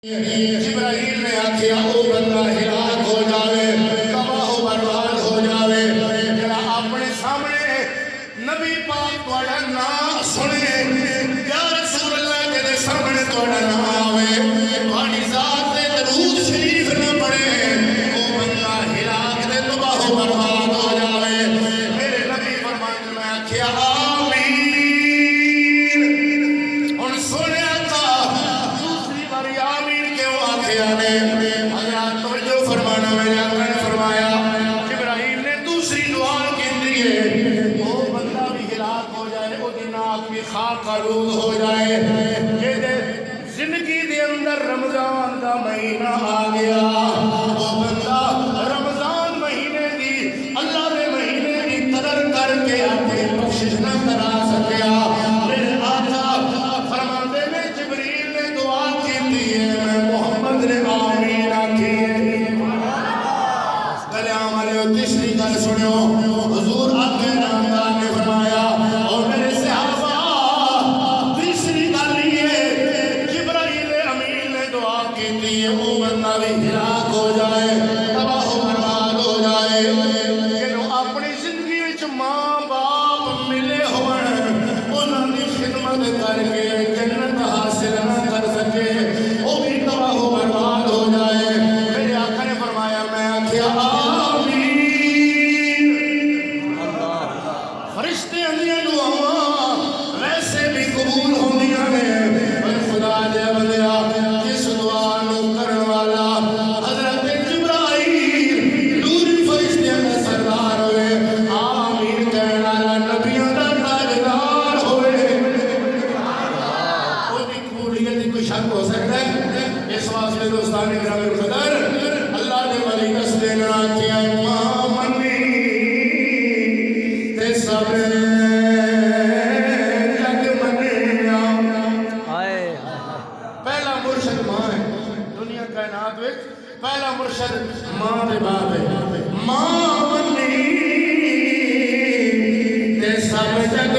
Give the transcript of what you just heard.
جبرائیل نے آکھیا او بندہ ہلاک ہو جاوے، تباہ و برباد ہو جاوے، جڑا اپنے سامنے نبی پاک تواڈا نام سنے، یا رسول اللہ جڑے سامنے تواڈا نام آوے، تواڈی ذات تے درود شریف نہ پڑھے، او بندہ ہلاک تے تباہ و برباد ہو جاوے۔ میرے نبی فرماتے میں آکھیا آمین۔ ہن سنیا حضرات توجہ فرمانا میں آقا نے فرمایا جبرائیل نے دوسری دعا کی دیئے وہ بندہ بھی ہلاک ہو جائے وہ دی ناک بھی خاک آلود ہو جائے کہ زندگی دے اندر رمضان دا مہینہ آ گیا وہ بندہ رمضان مہینے دی اللہ دے مہینے دی قدر کر کے اپنی بخشش نہ کرا سکیا میرے آقا فرماندے میں جبریل نے دعا کی دیئے میں محمد نے آمین آکھیے گلے آمالے تیسری گل سنو حضور آقا نامدار نے فرمایا اور میرے صحابہ تیسری گل یہ جبرائیل امین نے دعا کی دیئے وہ بندہ بھی ہلاک ہو جائے تباہ و برباد ہو جائے کہ اپنی زندگی وچ ماں باپ ملے ہوئے انہوں نے خدمت کر کے جنت حاصل نہ کر سکے وہ بھی تباہ و برباد ہو جائے میرے آقا نے فرمایا میں آکھیا آمین فرشتے اندیاں دعاواں ویسے بھی قبول ہوندیاں نے پر خدا دے بندیا جس دعا نو کرن والا حضرت جبرائیل نوری فرشتیاں دا سردار ہوئے آمین کہن والا نبیوں دا تاجدار ہوئے وہ بھی قبولیت دی کوئی شک ہو سکتا ہے اس واسطے دوستان اکرام القدر اللہ نے ولی قصدے نرا کیا امام منی تے سب جگ منیا پہلا مرشد ماں ہے دنیا کائنات وچ پہلا مرشد ماں دے باپ ہے ماں منی تے سب جگ